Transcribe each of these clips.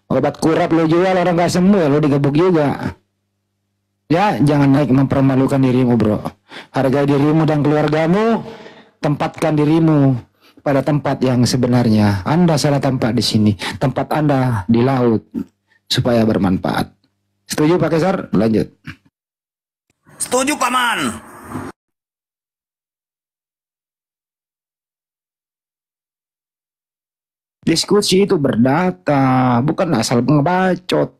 Obat kurap lo jual orang gak sembuh, lo digebuk juga. Ya, jangan naik mempermalukan dirimu, bro. Hargai dirimu dan keluargamu. Tempatkan dirimu pada tempat yang sebenarnya. Anda salah tempat di sini. Tempat Anda di laut supaya bermanfaat. Setuju Pak Kaisar? Lanjut. Setuju, Paman. Diskusi itu berdata, bukan asal ngebacot.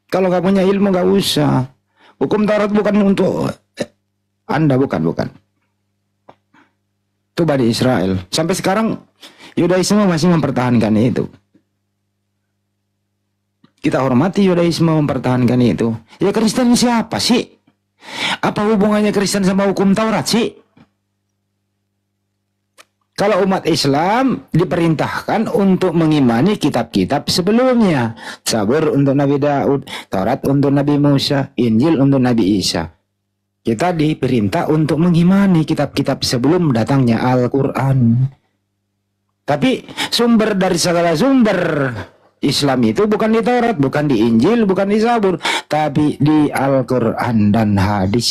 Kalau nggak punya ilmu nggak usah. Hukum Taurat bukan untuk Anda, bukan. Itu Bani Israel. Sampai sekarang Yudaisme masih mempertahankan itu. Kita hormati Yudaisme mempertahankan itu. Ya Kristen siapa sih? Apa hubungannya Kristen sama hukum Taurat sih? Kalau umat Islam diperintahkan untuk mengimani kitab-kitab sebelumnya. Zabur untuk Nabi Daud, Taurat untuk Nabi Musa, Injil untuk Nabi Isa. Kita diperintah untuk mengimani kitab-kitab sebelum datangnya Al-Quran. Tapi sumber dari segala sumber Islam itu bukan di Taurat, bukan di Injil, bukan di Zabur, tapi di Al-Quran dan hadis.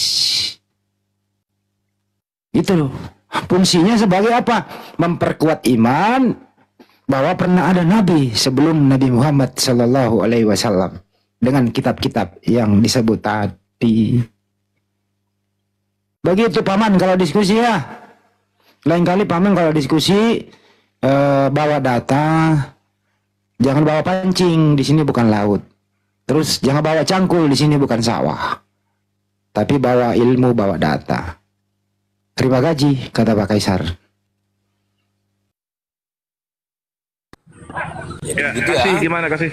Itu loh. Fungsinya sebagai apa? Memperkuat iman bahwa pernah ada nabi sebelum Nabi Muhammad Sallallahu Alaihi Wasallam dengan kitab-kitab yang disebut tadi. Begitu Paman kalau diskusi ya. Lain kali Paman kalau diskusi bawa data, jangan bawa pancing, di sini bukan laut. Terus jangan bawa cangkul, di sini bukan sawah. Tapi bawa ilmu, bawa data. Terima gaji, kata Pak Kaisar. Ya, gitu kasih ya. Gimana kasih?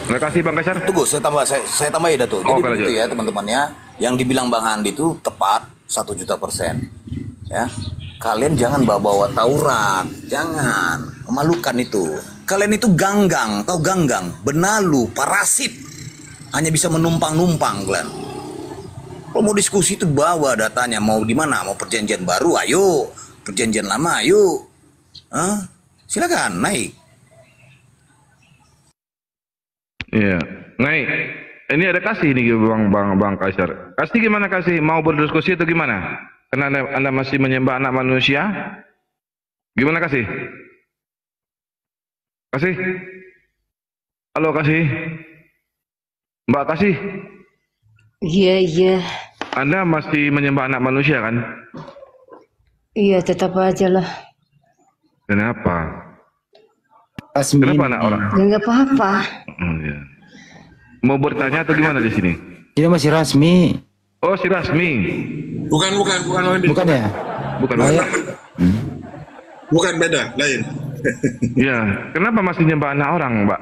Terima kasih Bang Kaisar. Tunggu, saya tambah ya Dato. Jadi begitu ya teman-teman ya. Yang dibilang Bang Handi itu tepat 1.000.000%. Ya. Kalian jangan bawa-bawa Taurat. Jangan. Memalukan itu. Kalian itu ganggang, tahu ganggang, benalu, parasit. Hanya bisa menumpang-numpang kalian. Kalau mau diskusi itu bawa datanya, mau di mana, mau perjanjian baru, ayo, perjanjian lama, ayo, silakan naik. Iya, naik. Ini ada kasih nih Bang Kaisar. Kasih gimana kasih? Mau berdiskusi atau gimana? Karena anda masih menyembah anak manusia. Gimana kasih? Kasih? Halo kasih? Mbak kasih? Iya. Anda masih menyembah anak manusia kan? Iya, tetap aja lah. Kenapa? Kenapa anak orang? Ya nggak apa-apa. Ya. Mau bertanya atau gimana di sini? Ini masih rasmi. Oh, si Rasmi. Bukan. Bukan ya? Bukan. Bukan, beda, lain. Ya, kenapa masih nyembah anak orang, Mbak?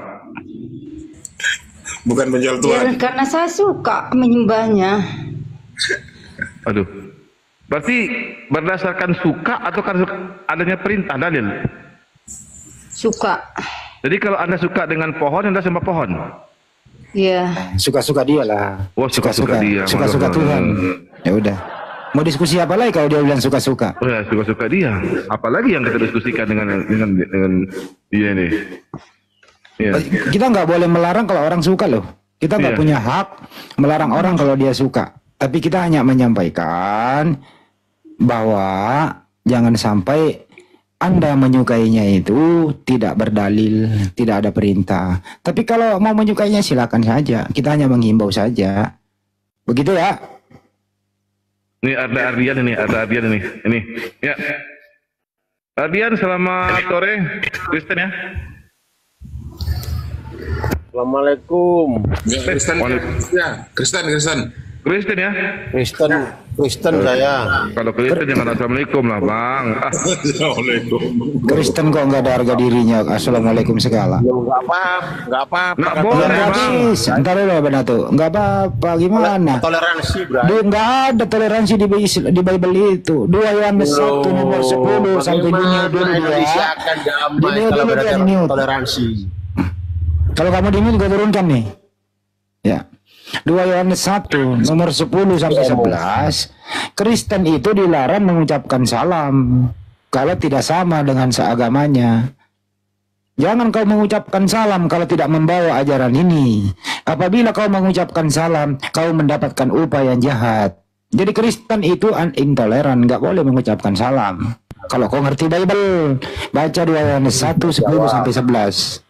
Bukan menjual Ya, Tuhan. karena saya suka menyembahnya. Aduh. Berarti berdasarkan suka atau karena adanya perintah dalil? Suka. Jadi kalau Anda suka dengan pohon, Anda sembah pohon? Iya. Suka-suka dia lah. Oh, suka-suka dia. Suka-suka Tuhan. Ya udah. Mau diskusi apa lagi kalau dia bilang suka-suka? Oh ya, suka-suka dia. Apalagi yang kita diskusikan dengan dia nih. Ya. Kita nggak boleh melarang kalau orang suka loh. Kita nggak punya hak melarang orang kalau dia suka. Tapi kita hanya menyampaikan bahwa jangan sampai Anda menyukainya itu tidak berdalil, tidak ada perintah. Tapi kalau mau menyukainya silakan saja. Kita hanya menghimbau saja. Begitu ya. Ini ada Ardian ini. Ini. Ya. Ardian, selamat sore. Kristen ya. Assalamualaikum. Ya, Kristen. Ya, Kristen. Kristen ya? Kristen saya. Kalau Kristen jangan assalamualaikum lah bang. Assalamualaikum. Kristen kok nggak ada harga dirinya. Assalamualaikum segala. Nggak apa-apa. Nggak boleh bang. Ntar dulu ya benar tuh. Nggak apa-apa gimana? Toleransi berarti. Nggak ada toleransi di Bible itu. 2 Yohanes 1 nomor 10 sampai bunyi dulu Indonesia akan damai kalau berada toleransi. Kalau kamu di mute gue turunkan nih. Ya. 2 Yohanes 1 nomor 10 sampai 11. Kristen itu dilarang mengucapkan salam kalau tidak sama dengan seagamanya. Jangan kau mengucapkan salam kalau tidak membawa ajaran ini. Apabila kau mengucapkan salam, kau mendapatkan upah yang jahat. Jadi Kristen itu intoleran, nggak boleh mengucapkan salam. Kalau kau ngerti Bible, baca 2 Yohanes 1:10-11.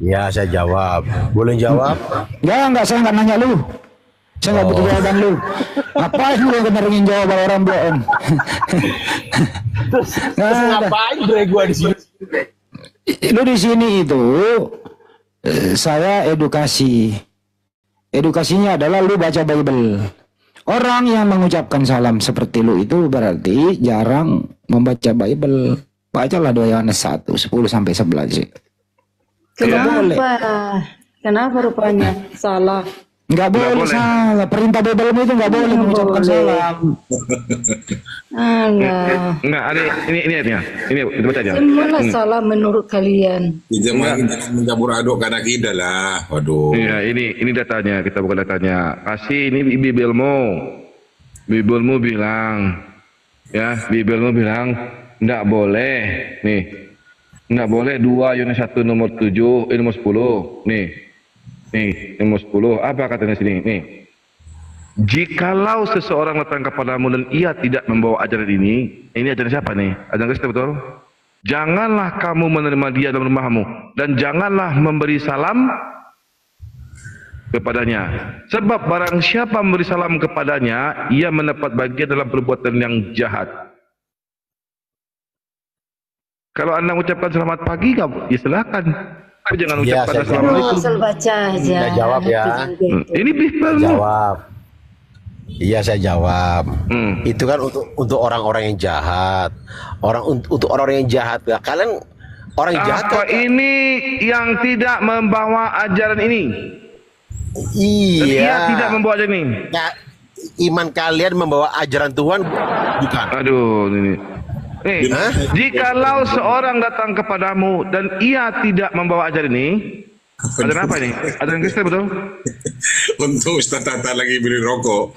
Ya, saya jawab. Boleh jawab? Enggak, saya nggak nanya lu. Saya nggak butuh jawaban lu. Apa lu yang ngerengin jawaban orang bohong? Terus ngapain bre gua di sini? Lu di sini itu saya edukasi. Edukasinya adalah lu baca Bible. Orang yang mengucapkan salam seperti lu itu berarti jarang membaca Bible. Bacalah 2 Yohanes 1:10-11 sih. Kenapa? Kenapa rupanya salah? Nggak boleh salah. Perintah Bible itu nggak boleh mengucapkan salam. Alah. Enggak, ada ini artinya. Ini baca aja. Gimana salah menurut kalian? Jangan mencampur adukkan akidah lah. Waduh. Iya, ini datanya, kita bukan datanya. Kasih ini Bibelmu. Bibelmu bilang, ya, Bibelmu bilang enggak boleh. Nih. Enggak boleh 2 Yohanes 1 nomor 7, nomor 10. Nih, nomor 10. Apa katanya sini? Nih. Jikalau seseorang datang kepadamu dan ia tidak membawa ajaran ini ajaran siapa nih? Ajaran Kristen, betul? Janganlah kamu menerima dia dalam rumahmu dan janganlah memberi salam kepadanya. Sebab barang siapa memberi salam kepadanya, ia mendapat bagian dalam perbuatan yang jahat. Kalau Anda mengucapkan selamat pagi, ya silakan. Tapi jangan ucapkan assalamualaikum. Asal baca aja. Saya jawab ya. Ini Bibelmu. Jawab. Iya, saya jawab. Itu kan untuk orang-orang yang jahat. Untuk orang-orang yang jahat. Ya, kalian orang yang jahat. Apa ini yang tidak membawa ajaran ini? Iya. Dan ia tidak membawa ajaran ini. Ya, iman kalian membawa ajaran Tuhan bukan? Aduh, ini. Jikalau seorang datang kepadamu dan ia tidak membawa ajaran ini, ajaran apa ini? Ajaran Kristen, betul? Untung Ustaz Tata lagi beli rokok.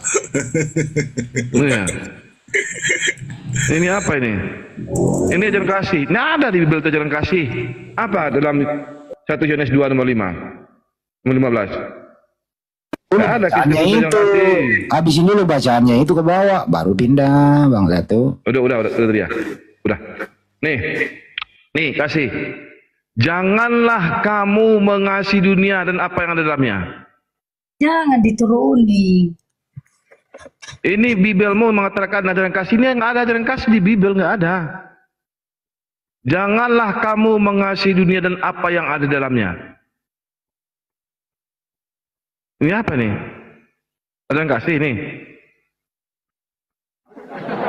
Iya. Ini apa ini? Ini ajaran kasih. Nah, ada di Bibel ajaran kasih. Apa dalam 1 Yohanes 2 nomor 5, nomor 15? Nggak ada Bacaannya itu. Habis ini lu bacaannya itu ke bawah, baru pindah, Bang Satu. Udah ya. Udah. Nih kasih. Janganlah kamu mengasihi dunia dan apa yang ada dalamnya. Jangan dituruni. Ini Bibelmu mengatakan ajaran kasih, ini nggak ada ajaran kasih di Bibel, nggak ada. Janganlah kamu mengasihi dunia dan apa yang ada dalamnya. Ini apa nih? Ajaran kasih nih.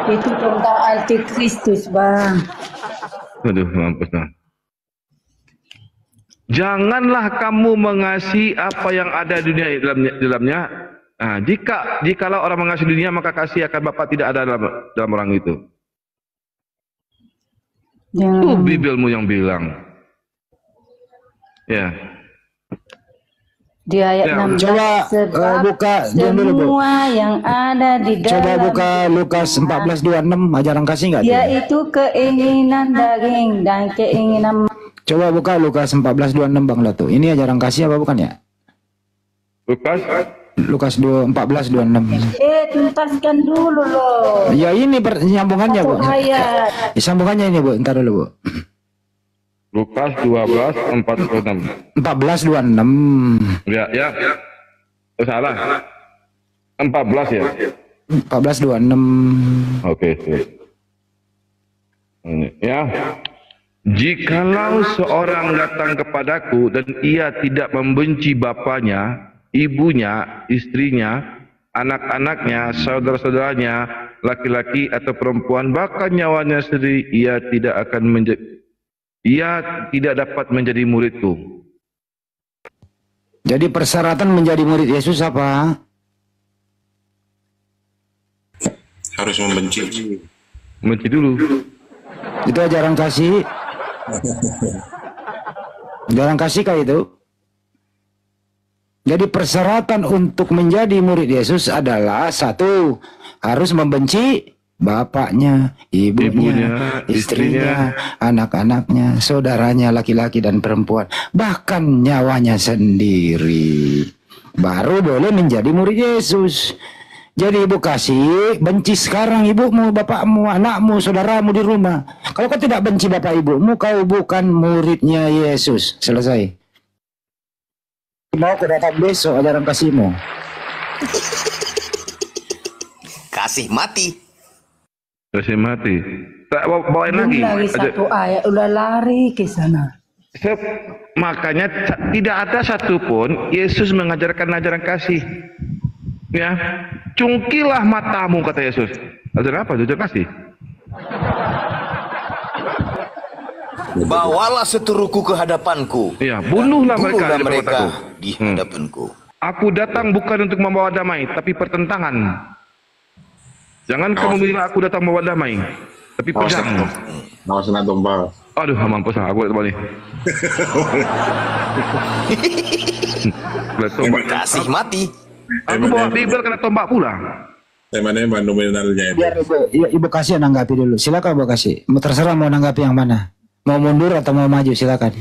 Itu tentang antikristus, Bang. Aduh, mampus nah. Janganlah kamu mengasihi apa yang ada di dunia dalamnya. Nah, jikalau orang mengasihi dunia, maka kasih akan Bapa tidak ada dalam orang itu. Itu Bibelmu yang bilang. Ya. Di ayat 16, coba buka dulu, Bu. semua yang ada di dalam, coba buka Lukas 14:26, ajaran kasih nggak? yaitu keinginan daging dan keinginan. Coba buka Lukas 14:26, Bang Datu. Ini ajaran kasih apa bukan ya? Lukas 14:26. Tuntaskan dulu loh. Ya ini nyambungannya, Bu. Ayat. Sambungannya ini, Bu. Ntar dulu, Bu. Lukas 12:46. 14:26. Ya. Oh, salah. 14 ya. 14:26. Oke. Ini ya. Jikalau seorang datang kepadaku dan ia tidak membenci bapaknya, ibunya, istrinya, anak-anaknya, saudara-saudaranya, laki-laki atau perempuan, bahkan nyawanya sendiri, ia tidak dapat menjadi muridku. Jadi persyaratan menjadi murid Yesus apa? Harus membenci. Membenci dulu. Itu ajaran kasih. Ajaran kasih kayak itu. Jadi persyaratan untuk menjadi murid Yesus adalah 1, harus membenci bapaknya, ibunya, Ibunya, istrinya, anak-anaknya, saudaranya laki-laki dan perempuan, bahkan nyawanya sendiri. Baru boleh menjadi murid Yesus. Jadi ibu kasih, benci sekarang ibumu, bapakmu, anakmu, saudaramu di rumah. Kalau kau tidak benci bapak ibumu, kau bukan muridnya Yesus. Selesai. Mau kau datang besok ajaran kasihmu. Kasih mati. Kasih mati. Tak bawain Belum lagi. lagi satu ayat udah lari ke sana. Makanya tidak ada satupun Yesus mengajarkan ajaran kasih. Ya, cungkilah matamu kata Yesus. Ajaran apa? Ajaran kasih. Bawalah seteruku ke hadapanku. Iya, bunuhlah mereka, Bunuhlah di mereka hadapanku. di hadapanku. Aku datang bukan untuk membawa damai, tapi pertentangan. Jangan kamu bilang aku datang membawa damai, tapi perang. Awas na tumbal. Aduh, mampus lah, aku kembali. Kasih mati. Aku bawa Bible kena tombak pula. Tema-tema nominalnya itu. Biar ibu kasih nanggapi dulu. Silakan ibu kasih. Terserah mau nanggapi yang mana. Mau mundur atau mau maju, silakan.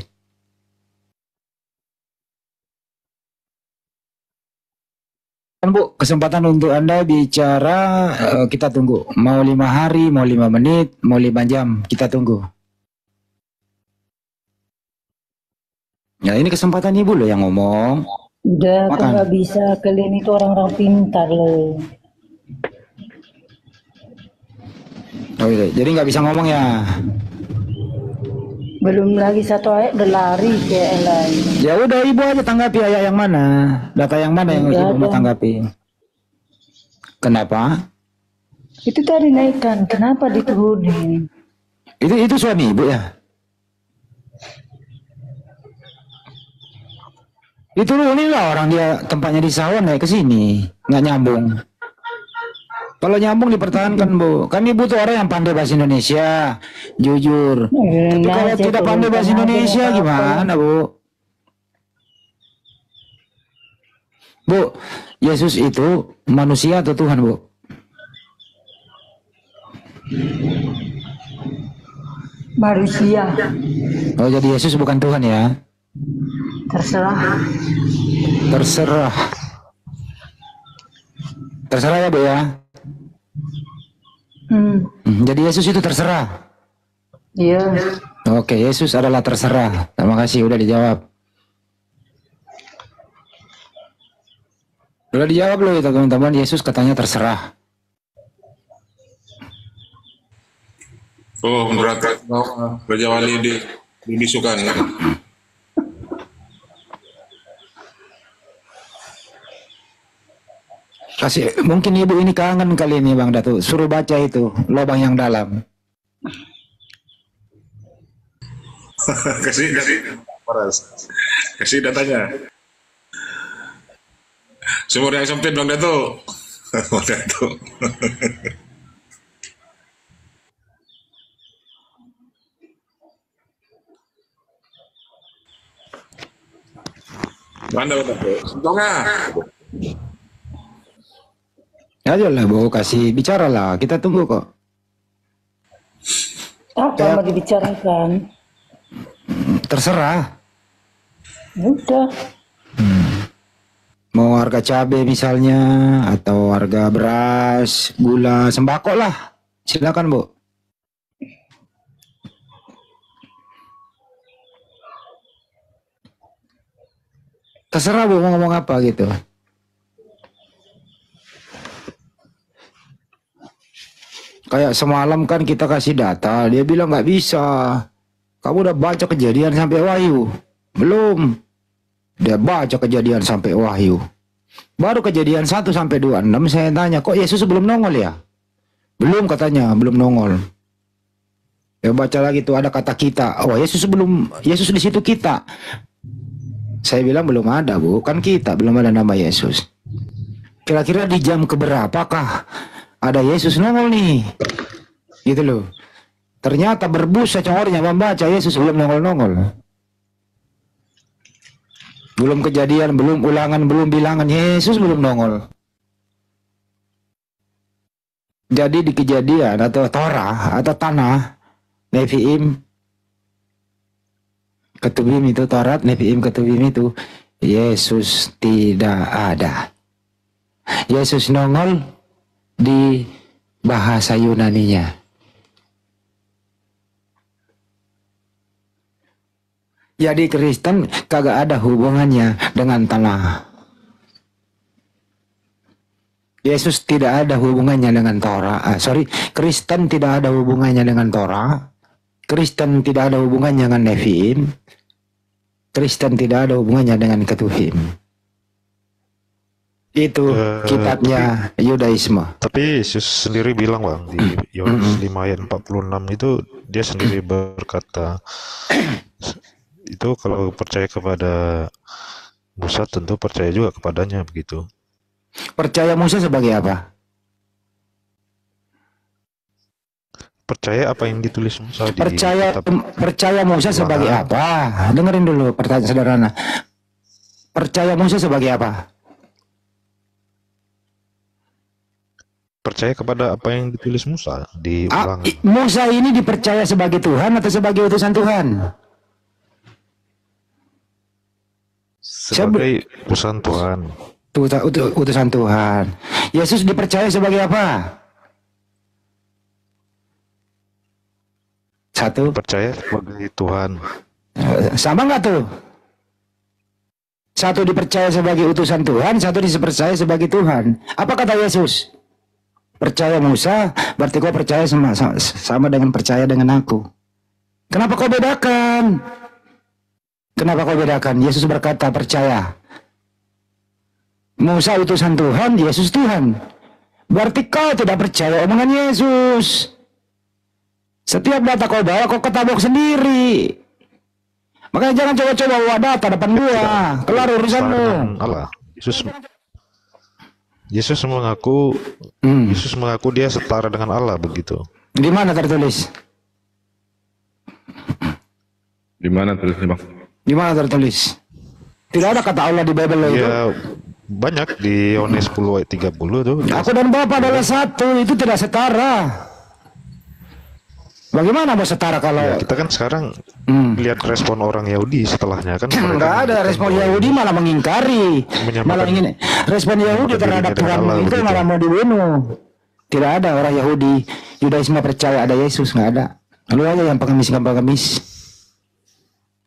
Bu, kesempatan untuk Anda bicara, kita tunggu. Mau 5 hari, mau 5 menit, mau 5 jam, kita tunggu. Ya ini kesempatan ibu loh yang ngomong. Udah, Makan. kan nggak bisa. Kalian itu orang-orang pintar loh. Oh, iya. Jadi nggak bisa ngomong ya. Belum lagi satu ayat udah lari ke yang lain. Ya udah ibu aja tanggapi ayat yang mana, data yang mana yang Nggak ibu mau ada. tanggapi. Kenapa? Itu tadi naikkan. Kenapa diturunin? Itu suami ibu ya? Diturunin lah orang dia tempatnya di sawah naik ke sini, nggak nyambung. Kalau nyambung dipertahankan bu. Kami butuh orang yang pandai bahasa Indonesia, jujur. Tapi kalau tidak pandai bahasa Indonesia gimana bu? Bu, Yesus itu manusia atau Tuhan bu? Manusia. Oh jadi Yesus bukan Tuhan ya? Terserah. Terserah. Terserah ya bu ya? Jadi Yesus itu terserah? Iya. Oke, Yesus adalah terserah. Terima kasih, udah dijawab. Udah dijawab loh itu teman-teman, Yesus katanya terserah. Oh, menurut Raja Wali dibisukan. Kasih, mungkin ibu ini kangen kali ini Bang Datu. Suruh baca itu, lubang yang dalam. kasih datanya. Sumur yang sempit Bang Dato. Bang Dato. Mana Bang Dato? Sentongnya. Ayo lah bu, kasih bicaralah, kita tunggu kok. Apa mau dibicarakan? Terserah. Udah. Mau harga cabai misalnya, atau harga beras, gula, sembako lah. Silakan bu. Terserah bu mau ngomong apa gitu. Kayak semalam kan kita kasih data, dia bilang nggak bisa. Kamu udah baca kejadian sampai Wahyu? Belum. Dia baca kejadian sampai Wahyu. Baru kejadian 1 sampai 26 saya tanya, kok Yesus belum nongol ya? Belum katanya, belum nongol. Ya baca lagi tuh ada kata kita. Oh Yesus di situ kita. Saya bilang belum ada bu, kan kita belum ada nama Yesus. Kira-kira di jam keberapakah ada Yesus nongol nih? Gitu loh. Ternyata berbusa congornya membaca Yesus belum nongol-nongol. Belum kejadian, belum ulangan, belum bilangan, Yesus belum nongol. Jadi di Kejadian atau Torah atau tanah Neviim Ketubim itu Taurat, Neviim Ketubim itu Yesus tidak ada. Yesus nongol di bahasa Yunaninya. Jadi Kristen kagak ada hubungannya dengan tanah. Yesus tidak ada hubungannya dengan Torah. Kristen tidak ada hubungannya dengan Torah. Kristen tidak ada hubungannya dengan Neviim. Kristen tidak ada hubungannya dengan Ketuvim. Itu kitabnya Yudaisme. Tapi Yesus sendiri bilang Bang di Yohanes 5 ayat 46 itu dia sendiri berkata itu kalau percaya kepada Musa tentu percaya juga kepadanya begitu. Percaya Musa sebagai apa? Percaya apa yang ditulis Musa di Percaya Musa sebagai apa? Dengerin dulu pertanyaan sederhana. Percaya Musa sebagai apa? Percaya kepada apa yang ditulis Musa di Ulangan. Musa ini dipercaya sebagai Tuhan atau sebagai utusan Tuhan? Sebagai utusan Tuhan. Utusan Tuhan. Yesus dipercaya sebagai apa? Satu. Percaya sebagai Tuhan. Sama nggak tuh? Satu dipercaya sebagai utusan Tuhan, satu dipercaya sebagai Tuhan. Apa kata Yesus? Percaya Musa, berarti kau percaya sama dengan percaya dengan aku. Kenapa kau bedakan? Kenapa kau bedakan? Yesus berkata percaya. Musa utusan Tuhan, Yesus Tuhan. Berarti kau tidak percaya omongan Yesus. Setiap data kau bawa, kau ketabok sendiri. Makanya jangan coba-coba bawa data depan gua. Kelar urusanmu. Allah. Yesus mengaku dia setara dengan Allah begitu. Di mana tertulis? Di mana tertulis, Bang? Di mana tertulis? Tidak ada kata Allah di Bible itu. Ya banyak di Yohanes 10 ayat 30 tuh. Aku dan Bapa adalah satu, itu tidak setara. Bagaimana mau setara kalau Ya, kita kan sekarang lihat respon orang Yahudi setelahnya kan. Enggak ada respon Yahudi, malah mengingkari. Malah ingin respon Yahudi terhadap Tuhan itu malah mau dibunuh. Tidak ada orang Yahudi Yudaisme percaya ada Yesus, nggak ada. Lu aja yang pengemis.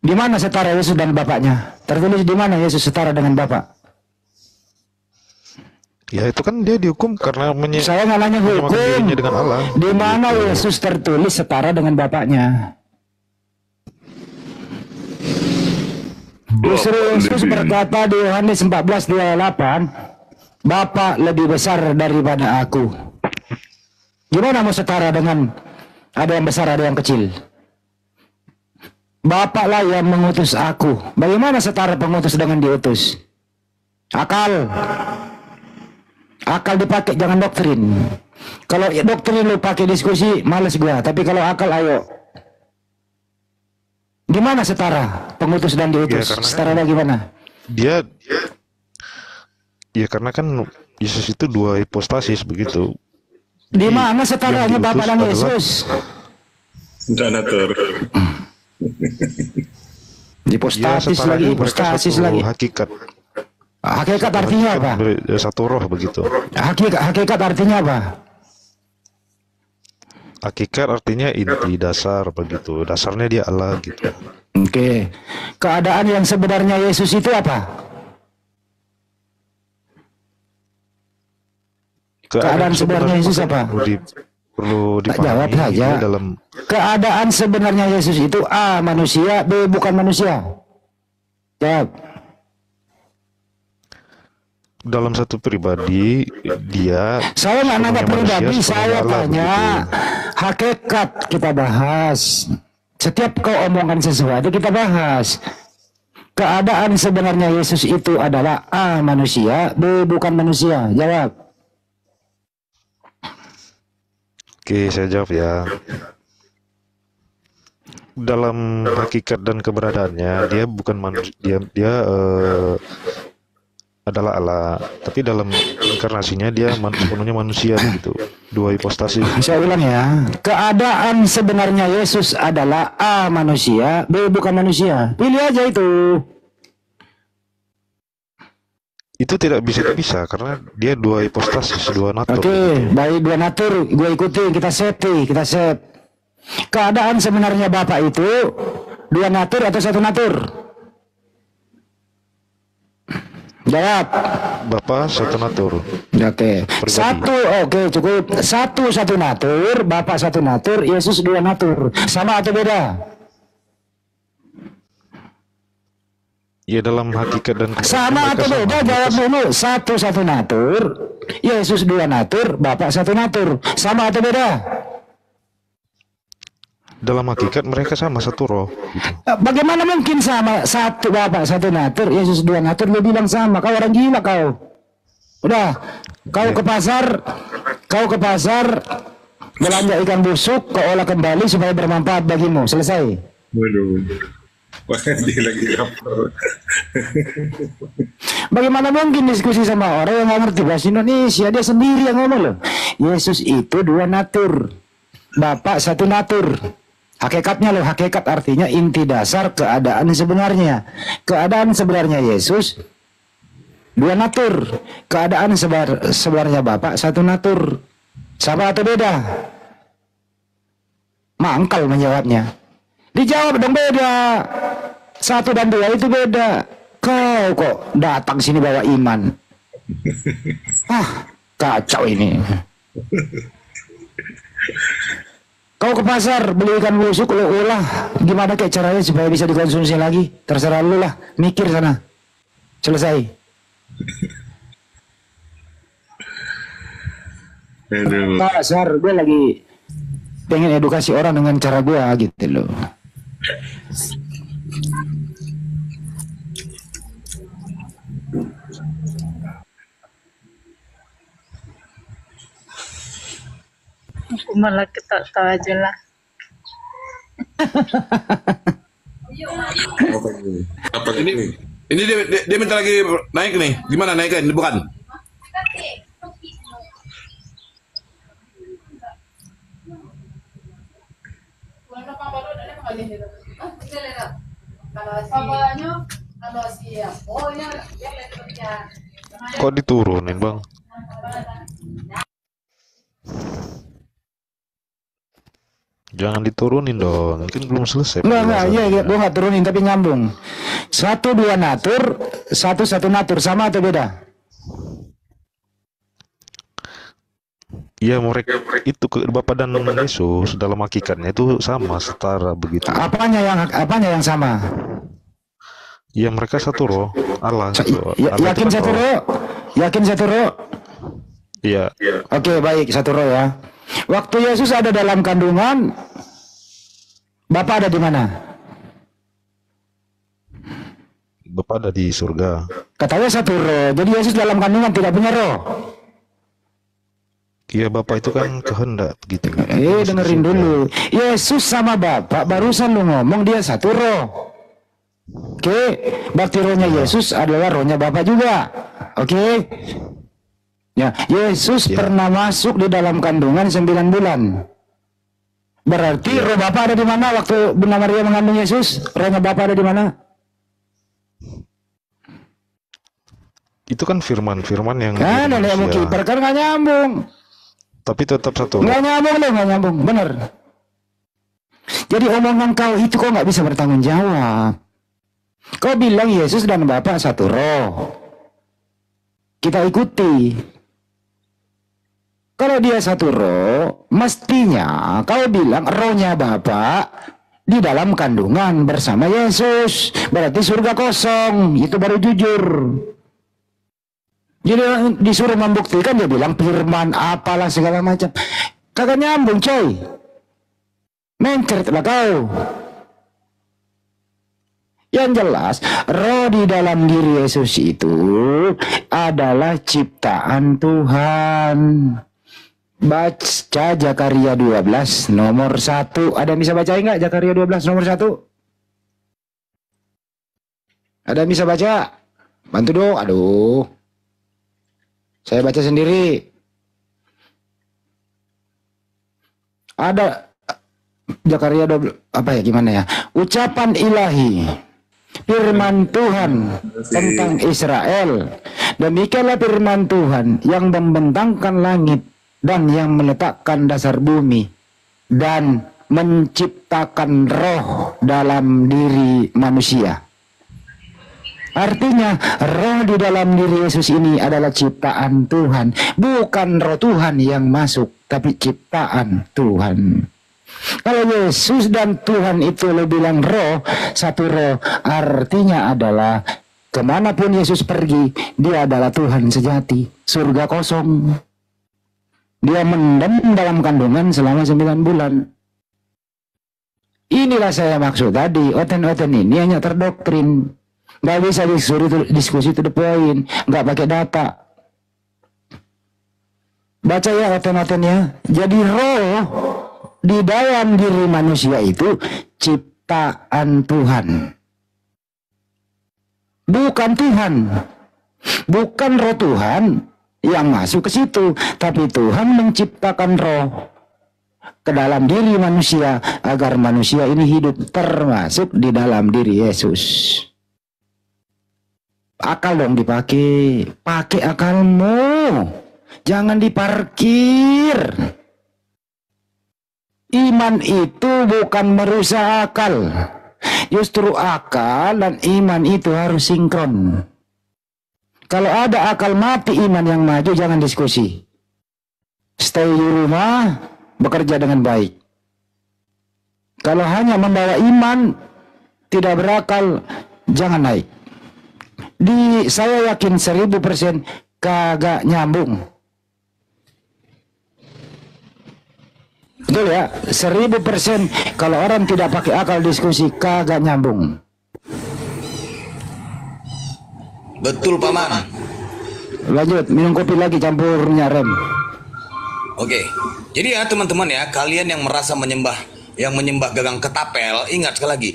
Di mana setara Yesus dan Bapaknya? Tertulis di mana Yesus setara dengan Bapa? Ya itu kan dia dihukum karena Saya nggak nanya hukum. dirinya dengan Allah. Di mana Yesus tertulis setara dengan Bapaknya? Justru Yesus berkata di Yohanes 14:28, Bapa lebih besar daripada aku. Gimana mau setara dengan ada yang besar ada yang kecil? Bapa lah yang mengutus aku. Bagaimana setara pengutus dengan diutus? Akal dipakai, jangan doktrin. Kalau doktrin lu pakai diskusi, males gua. Tapi kalau akal, ayo. Gimana setara pengutus dan diutus? Ya, setara bagaimana? Dia ya karena kan Yesus itu dua hipostasis begitu. Di mana setaranya yang Bapa dan diutus Yesus? Donatur. Hipostasis setara lagi, itu mereka hipostasis satu lagi. hakikat. Hakikat artinya apa? Satu roh begitu. Hakikat artinya apa? Hakikat artinya inti dasar begitu. Dasarnya dia Allah gitu. Oke. Keadaan yang sebenarnya Yesus itu apa? Keadaan sebenarnya Yesus apa? Perlu Tak jawab dipahami saja. ini dalam Keadaan sebenarnya Yesus itu A. Manusia, B. Bukan manusia. Jawab. dalam satu pribadi dia. Saya nggak nanya pribadi, saya tanya begitu. hakikat kita bahas. Setiap kau omongan sesuatu kita bahas. Keadaan sebenarnya Yesus itu adalah A. Manusia, B. Bukan manusia. Jawab. Oke, saya jawab ya. Dalam hakikat dan keberadaannya dia bukan manusia, dia adalah Allah, tapi dalam inkarnasinya dia sepenuhnya manusia gitu. Dua hipostasi. Saya ulang ya, keadaan sebenarnya Yesus adalah A manusia, B bukan manusia. Pilih aja itu. Itu tidak bisa dipisah karena dia dua hipostasis, dua natur. Oke, baik dua natur, gue ikutin, kita set. Keadaan sebenarnya Bapak itu dua natur atau satu natur? Jawab. Bapa satu natur. Oke. Oke, cukup. Satu natur, Bapak satu natur, Yesus dua natur. Sama atau beda? Ya dalam hakikat dan Sama atau beda? Jawab dulu. Satu natur, Yesus dua natur, Bapak satu natur. Sama atau beda? dalam hakikat mereka sama satu roh gitu. Bagaimana mungkin sama? Satu Bapak satu natur, Yesus dua natur, lu bilang sama? Kau orang gila kau. Udah, kau ke pasar belanja ikan busuk, kau olah kembali supaya bermanfaat bagimu. Selesai. Waduh. Wah, dia lagi lapar. Bagaimana mungkin diskusi sama orang yang nggak ngerti bahasa Indonesia? Dia sendiri yang ngomong loh. Yesus itu dua natur, Bapak satu natur. Hakikatnya loh, hakikat artinya inti dasar keadaan sebenarnya. Keadaan sebenarnya Yesus dua natur, keadaan sebenarnya Bapak satu natur. Sama atau beda? Mangkal menjawabnya. Dijawab dong, beda. Satu dan dua itu beda. Kau kok datang sini bawa iman? Kacau ini. Kau ke pasar beli ikan busuk, lo olah gimana kayak caranya supaya bisa dikonsumsi lagi? Terserah lu lah, mikir sana. Selesai. Pasar, gue lagi pengen edukasi orang dengan cara gue gitu loh. Aku malah ketawa aja lah. Apa ini? Ini dia minta lagi naik nih. Gimana naiknya? Bukan. Kok diturunin bang? Jangan diturunin dong, mungkin belum selesai. Enggak, iya, gue nggak turunin tapi nyambung. Satu dua natur, satu natur, sama atau beda? Iya, mereka itu Bapa dan Yesus dalam hakikatnya itu sama, setara begitu. Apanya yang sama? Ya mereka satu roh, Allah. Yakin kan satu roh? Yakin satu roh? Iya. Oke, baik, satu roh ya. Waktu Yesus ada dalam kandungan, Bapa ada di mana? Bapa ada di surga. Katanya satu roh. Jadi Yesus dalam kandungan tidak punya roh. Iya, Bapa itu kan kehendak gitu. Dengerin dulu. Yesus sama Bapa barusan lu ngomong dia satu roh. Oke, berarti rohnya Yesus adalah rohnya Bapa juga. Oke. Ya, Yesus pernah masuk di dalam kandungan 9 bulan. Berarti roh Bapa ada di mana waktu Bunda Maria mengandung Yesus? Rohnya Bapa ada di mana? Itu kan firman yang nenek mau kiper kan nggak nyambung. Tapi tetap satu. Nggak nyambung, bener. Jadi omongan kau itu kok nggak bisa bertanggung jawab. Kau bilang Yesus dan Bapa satu roh. Kita ikuti. Kalau dia satu roh, mestinya kau bilang rohnya Bapa di dalam kandungan bersama Yesus. Berarti surga kosong. Itu baru jujur. Jadi disuruh membuktikan dia bilang firman apalah segala macam. Kagak nyambung coy. Mencret lah kau. Yang jelas roh di dalam diri Yesus itu adalah ciptaan Tuhan. Baca Zakaria 12 nomor 1. Ada yang bisa baca enggak Zakaria 12 nomor 1? Ada yang bisa baca? Bantu dong. Aduh. Saya baca sendiri. Ada Zakaria apa ya, gimana ya? Ucapan ilahi, firman Tuhan tentang Israel. Demikianlah firman Tuhan yang membentangkan langit dan yang meletakkan dasar bumi dan menciptakan roh dalam diri manusia. Artinya roh di dalam diri Yesus ini adalah ciptaan Tuhan. Bukan roh Tuhan yang masuk, tapi ciptaan Tuhan. Kalau Yesus dan Tuhan itu lo bilang roh, satu roh, artinya adalah kemanapun Yesus pergi, dia adalah Tuhan sejati. Surga kosong. Dia mendem dalam kandungan selama 9 bulan. Inilah saya maksud tadi, oten-oten ini hanya terdoktrin. Nggak bisa diskusi to the point, nggak pakai data. Baca ya oten-otennya. Jadi roh di dalam diri manusia itu ciptaan Tuhan. Bukan Tuhan. Bukan roh Tuhan yang masuk ke situ, tapi Tuhan menciptakan roh ke dalam diri manusia agar manusia ini hidup, termasuk di dalam diri Yesus. Akal dong dipakai, pakai akalmu, jangan diparkir. Iman itu bukan merusak akal, justru akal dan iman itu harus sinkron. Kalau ada akal mati, iman yang maju, jangan diskusi. Stay di rumah, bekerja dengan baik. Kalau hanya membawa iman, tidak berakal, jangan naik. Saya yakin 1000% kagak nyambung. Betul ya, 1000% kalau orang tidak pakai akal diskusi kagak nyambung. Betul Paman. Lanjut, minum kopi lagi campurnya rem. Oke, jadi ya teman-teman ya, kalian yang merasa menyembah gagang ketapel, ingat sekali lagi.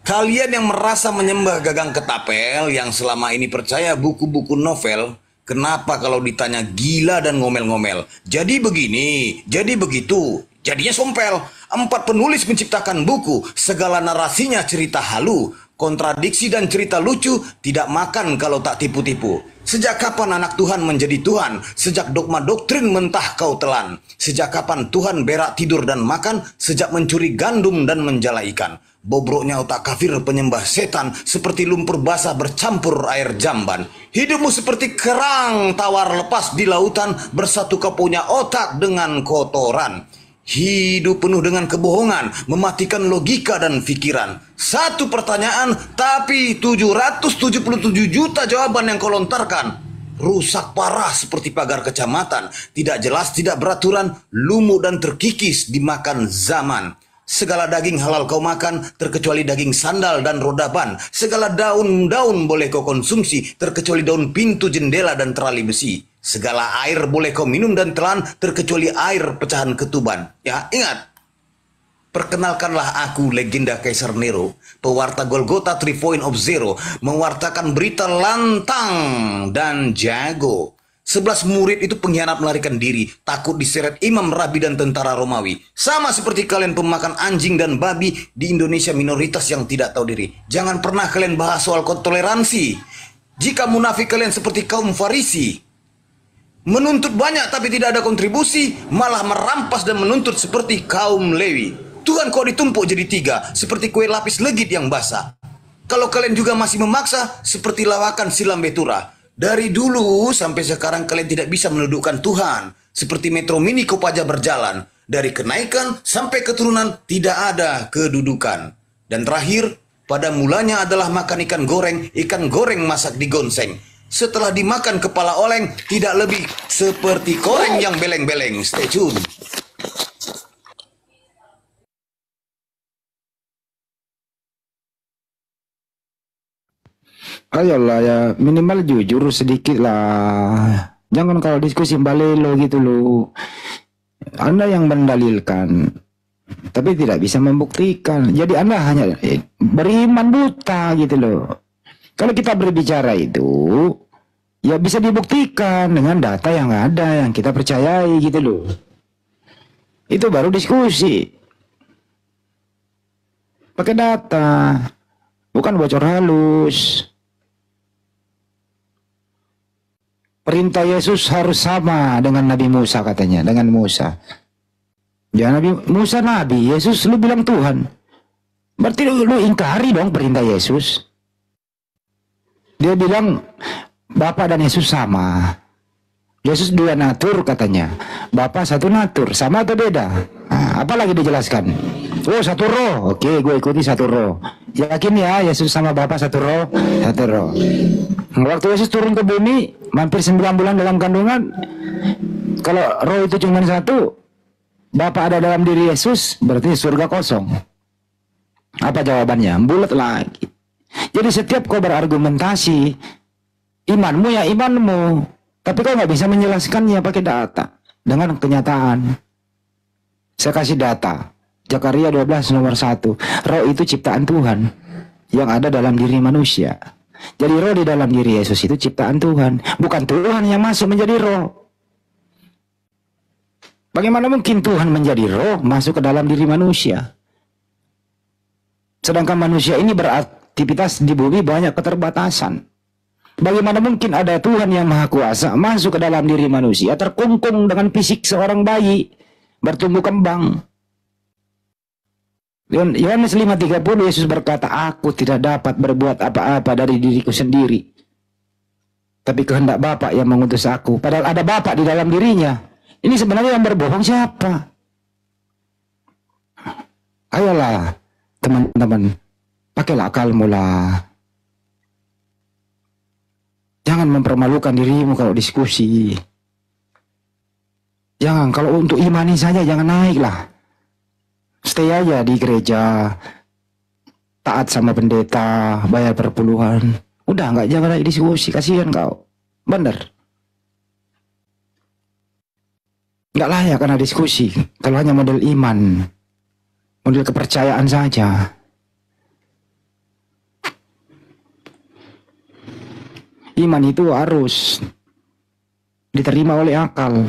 Kalian yang merasa menyembah gagang ketapel, yang selama ini percaya buku-buku novel, kenapa kalau ditanya gila dan ngomel-ngomel? Jadi begini, jadi begitu, jadinya sompel. 4 penulis menciptakan buku, segala narasinya cerita halu, kontradiksi dan cerita lucu, tidak makan kalau tak tipu-tipu. Sejak kapan anak Tuhan menjadi Tuhan? Sejak dogma doktrin mentah kau telan. Sejak kapan Tuhan berak tidur dan makan? Sejak mencuri gandum dan menjala ikan. Bobroknya otak kafir penyembah setan, seperti lumpur basah bercampur air jamban. Hidupmu seperti kerang tawar lepas di lautan, bersatu kau punya otak dengan kotoran. Hidup penuh dengan kebohongan, mematikan logika dan pikiran. Satu pertanyaan, tapi 777 juta jawaban yang kau lontarkan. Rusak parah seperti pagar kecamatan, tidak jelas, tidak beraturan, lumut dan terkikis dimakan zaman. Segala daging halal kau makan, terkecuali daging sandal dan roda ban. Segala daun-daun boleh kau konsumsi, terkecuali daun pintu, jendela, dan terali besi. Segala air boleh kau minum dan telan, terkecuali air pecahan ketuban. Ya, ingat. Perkenalkanlah aku, legenda Kaisar Nero, pewarta Golgota 3.0, mewartakan berita lantang dan jago. 11 murid itu pengkhianat melarikan diri, takut diseret imam, rabi, dan tentara Romawi. Sama seperti kalian pemakan anjing dan babi di Indonesia, minoritas yang tidak tahu diri. Jangan pernah kalian bahas soal toleransi. Jika munafik kalian seperti kaum Farisi, menuntut banyak tapi tidak ada kontribusi, malah merampas dan menuntut seperti kaum Lewi. Tuhan kau ditumpuk jadi 3, seperti kue lapis legit yang basah. Kalau kalian juga masih memaksa, seperti lawakan silam betura. Dari dulu sampai sekarang kalian tidak bisa menundukkan Tuhan. Seperti Metro Mini Kopaja berjalan. Dari kenaikan sampai keturunan tidak ada kedudukan. Dan terakhir, pada mulanya adalah makan ikan goreng masak di gonseng. Setelah dimakan kepala oleng, tidak lebih seperti koreng yang beleng-beleng. Stay tune. Ayolah ya, minimal jujur sedikit lah. Jangan kalau diskusi balelo gitu loh. Anda yang mendalilkan, tapi tidak bisa membuktikan. Jadi Anda hanya beriman buta gitu loh. Kalau kita berbicara itu, Ya bisa dibuktikan dengan data yang ada, yang kita percayai gitu loh. Itu baru diskusi. Pakai data, bukan bocor halus. Perintah Yesus harus sama dengan Nabi Musa katanya, dengan Musa. Ya Nabi Musa Nabi, Yesus lu bilang Tuhan. Berarti lu ingkari dong perintah Yesus. Dia bilang Bapa dan Yesus sama. Yesus dua natur katanya. Bapa satu natur, sama atau beda? Nah, apa lagi dijelaskan? Oh satu roh, oke gue ikuti satu roh. Yakin ya Yesus sama Bapa satu roh? Satu roh. Waktu Yesus turun ke bumi, hampir 9 bulan dalam kandungan. Kalau roh itu cuma satu, Bapa ada dalam diri Yesus, berarti surga kosong. Apa jawabannya? Bulat lagi. Jadi setiap kau berargumentasi, imanmu ya imanmu. Tapi kau nggak bisa menjelaskannya pakai data dengan kenyataan. Saya kasih data. Zakaria 12 nomor 1. Roh itu ciptaan Tuhan yang ada dalam diri manusia. Jadi roh di dalam diri Yesus itu ciptaan Tuhan. Bukan Tuhan yang masuk menjadi roh. Bagaimana mungkin Tuhan menjadi roh masuk ke dalam diri manusia? Sedangkan manusia ini beraktivitas di bumi banyak keterbatasan. Bagaimana mungkin ada Tuhan yang Maha Kuasa masuk ke dalam diri manusia, terkungkung dengan fisik seorang bayi, bertumbuh kembang. Yohanes 5:30 Yesus berkata, aku tidak dapat berbuat apa-apa dari diriku sendiri, tapi kehendak Bapa yang mengutus aku. Padahal ada Bapa di dalam dirinya. Ini sebenarnya yang berbohong siapa? Ayolah teman-teman, pakailah akalmu lah. Jangan mempermalukan dirimu kalau diskusi. Jangan, kalau untuk imani saja jangan naik lah. Stay aja di gereja, taat sama pendeta, bayar perpuluhan. Udah nggak, jangan naik diskusi, kasihan kau. Bener. Nggak layak karena diskusi. Kalau hanya model iman, model kepercayaan saja. Iman itu harus diterima oleh akal.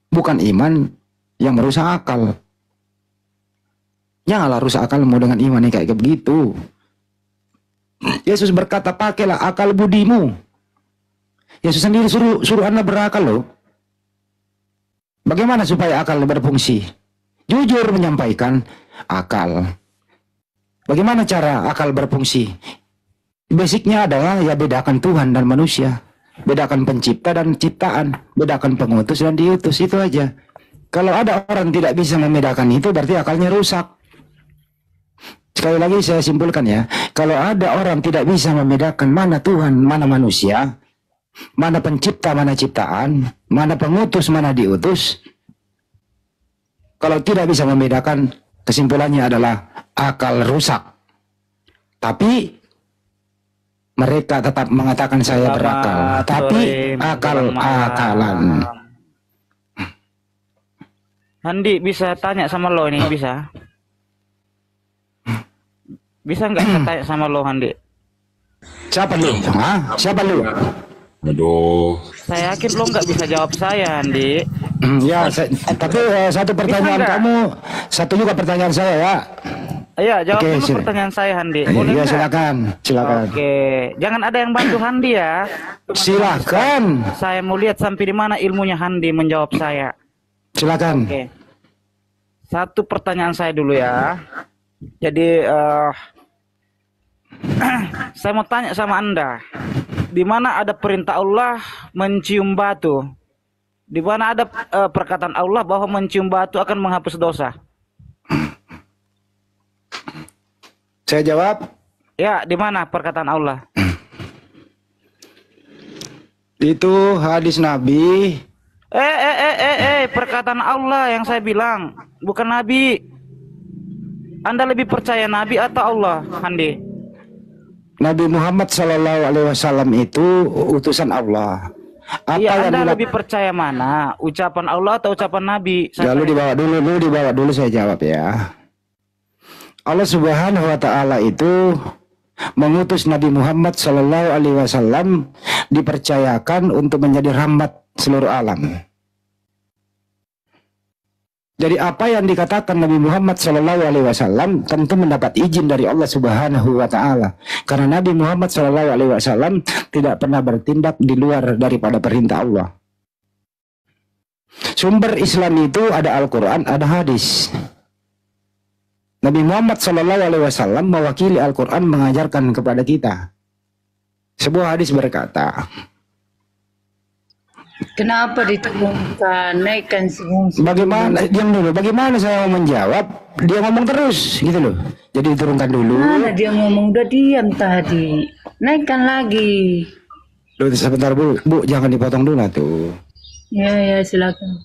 Bukan iman yang merusak akal. Janganlah rusak akalmu dengan iman yang kayak begitu. Yesus berkata, pakailah akal budimu. Yesus sendiri suruh Anda berakal loh. Bagaimana supaya akal berfungsi? Jujur menyampaikan akal. Bagaimana cara akal berfungsi? Basicnya adalah ya bedakan Tuhan dan manusia, bedakan pencipta dan ciptaan, bedakan pengutus dan diutus, itu aja. Kalau ada orang tidak bisa membedakan itu, berarti akalnya rusak. Sekali lagi saya simpulkan ya, kalau ada orang tidak bisa membedakan mana Tuhan, mana manusia, mana pencipta, mana ciptaan, mana pengutus, mana diutus, kalau tidak bisa membedakan, kesimpulannya adalah akal rusak. Tapi mereka tetap mengatakan saya berakal, tapi akal-akalan. Handi, bisa tanya sama lo ini, bisa? Bisa nggak saya tanya sama lo, Handi? Siapa lu? Hah? Siapa lu? Aduh. Saya yakin lo nggak bisa jawab saya, Handi. Ya, tapi satu pertanyaan kamu, satu juga pertanyaan saya ya. Iya, jawab dulu pertanyaan saya, Handi. Boleh ya, silakan. Oke, jangan ada yang bantu Handi ya. Silakan. Saya mau lihat sampai di mana ilmunya Handi menjawab saya. Silakan. Oke. Satu pertanyaan saya dulu ya. Jadi saya mau tanya sama Anda. Di mana ada perintah Allah mencium batu? Di mana ada perkataan Allah bahwa mencium batu akan menghapus dosa? Saya jawab. Ya, di mana perkataan Allah? Itu hadis Nabi. Perkataan Allah yang saya bilang, bukan Nabi. Anda lebih percaya Nabi atau Allah, Handi? Nabi Muhammad SAW itu utusan Allah. Iya, Anda lebih percaya mana? Ucapan Allah atau ucapan Nabi? Ya, lu dibawa dulu saya jawab ya. Allah Subhanahu wa Ta'ala itu mengutus Nabi Muhammad SAW dipercayakan untuk menjadi rahmat seluruh alam. Jadi apa yang dikatakan Nabi Muhammad SAW tentu mendapat izin dari Allah Subhanahu wa Ta'ala. Karena Nabi Muhammad SAW tidak pernah bertindak di luar daripada perintah Allah. Sumber Islam itu ada Al-Quran, ada hadis. Nabi Muhammad SAW mewakili Al-Quran mengajarkan kepada kita. Sebuah hadis berkata, Kenapa diturunkan, naikkan semua? bagaimana, diam dulu, bagaimana saya mau menjawab? Dia ngomong terus, gitu loh. Jadi diturunkan dulu. Mana dia ngomong, udah diam tadi. Naikkan lagi. Loh, sebentar Bu, jangan dipotong dulu tuh. Ya, silakan.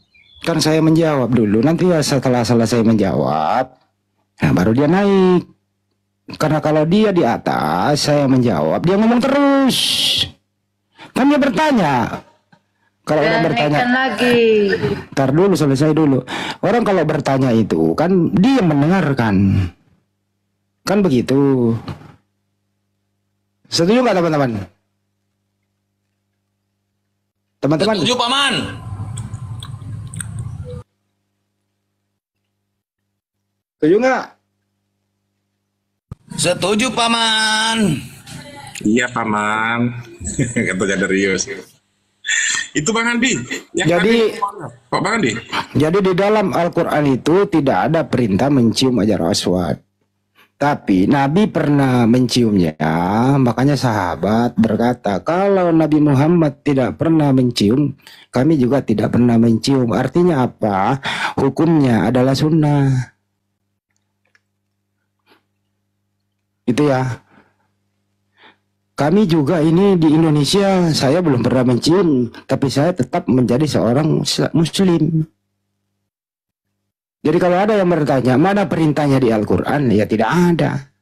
Kan saya menjawab dulu, nanti ya setelah selesai menjawab, nah baru dia naik. Karena kalau dia di atas, saya menjawab, dia ngomong terus. Kan dia bertanya. Kalau orang bertanya, lagi. Ntar dulu, selesai dulu. Orang kalau bertanya itu kan dia mendengarkan. Kan begitu. Setuju nggak teman-teman? Teman-teman. Setuju Paman. Setuju nggak? Setuju Paman. Iya Paman. Kata Jadarius. Itu Bang Andi. Jadi, Pak Bang Andi. Jadi di dalam Al-Quran itu tidak ada perintah mencium Hajar Aswad. Tapi Nabi pernah menciumnya, makanya sahabat berkata, kalau Nabi Muhammad tidak pernah mencium, kami juga tidak pernah mencium. Artinya apa? Hukumnya adalah sunnah. Itu ya. Kami juga ini di Indonesia, saya belum pernah mencium, tapi saya tetap menjadi seorang muslim. Jadi kalau ada yang bertanya, mana perintahnya di Al-Quran? Ya tidak ada.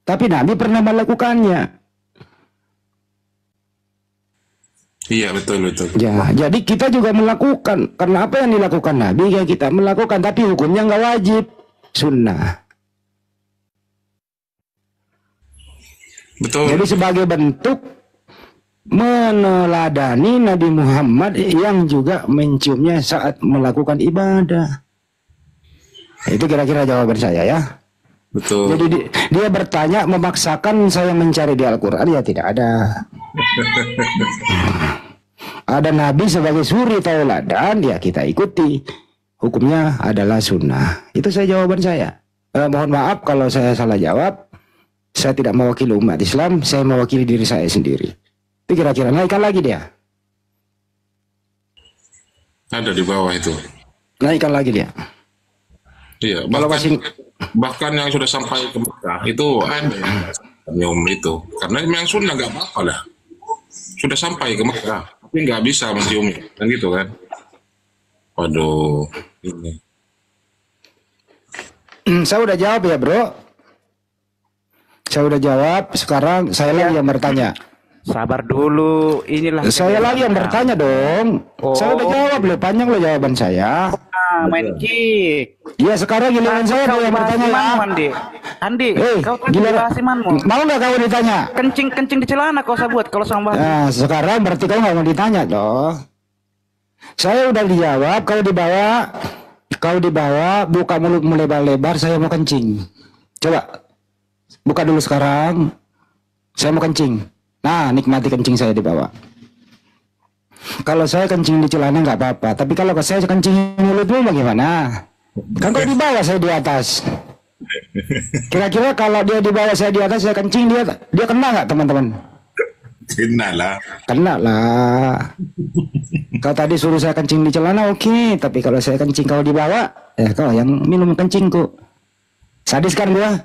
Tapi Nabi pernah melakukannya. Iya betul. Ya, jadi kita juga melakukan. Karena apa yang dilakukan Nabi, ya kita melakukan. Tapi hukumnya nggak wajib. Sunnah. Betul. Jadi sebagai bentuk meneladani Nabi Muhammad yang juga menciumnya saat melakukan ibadah. Itu kira-kira jawaban saya ya. Betul. Jadi dia bertanya memaksakan saya mencari di Al-Quran, ya tidak ada. Ada Nabi sebagai suri tauladan, ya kita ikuti. Hukumnya adalah sunnah. Itu saya jawaban saya. Mohon maaf kalau saya salah jawab. Saya tidak mewakili umat Islam, saya mewakili diri saya sendiri. Itu kira-kira, naikkan lagi dia. Ada di bawah itu. Naikkan lagi dia. Iya, Kalau bahkan yang sudah sampai ke Mekah itu ada yang itu. Karena yang sunnah nggak apa-apa lah. Sudah sampai ke Mekah, tapi nggak bisa menciumnya, kan gitu kan? Waduh, ini. Saya udah jawab ya bro. Saya udah jawab, sekarang saya lagi yang bertanya. Sabar dulu, inilah. Saya lagi yang bertanya dong. Saya udah jawab loh, panjang loh jawaban saya. Main kick. Ya sekarang giliran saya Kau yang bertanya ya. Andi, kau tadi giliran bahas imanmu. Mau nggak kau ditanya? Kencing di celana kau buat kalau sama bahas. Nah sekarang berarti kau nggak mau ditanya loh. Saya udah dijawab, kau dibawa, buka mulutmu lebar-lebar, saya mau kencing. Coba. Buka dulu sekarang. Saya mau kencing. Nah, nikmati kencing saya di bawah. Kalau saya kencing di celana nggak apa-apa. Tapi kalau saya kencing di mulutmu bagaimana? Kan kau di bawah, saya di atas. Kira-kira kalau dia di bawah, saya di atas, saya kencing, dia kena nggak teman-teman? Kena lah. Kena lah. Kau tadi suruh saya kencing di celana, oke. Tapi kalau saya kencing kau di bawah, ya kau yang minum kencingku. Sadis kan gua?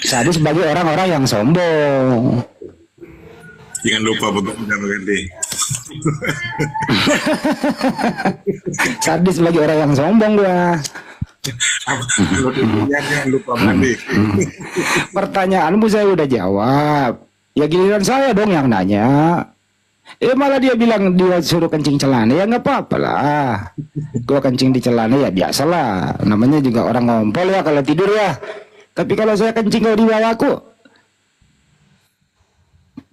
Sadis bagi orang-orang yang sombong. Jangan lupa berganti. Sadis bagi orang yang sombong gua. Jangan lupa mandi. Pertanyaanmu saya udah jawab. Ya giliran saya dong yang nanya. Malah dia bilang dia suruh kencing celana, ya nggak apa-apa lah. Gua kencing di celana ya biasalah. Namanya juga orang ngompol ya kalau tidur ya. Tapi kalau saya kencing kalau di bawahku,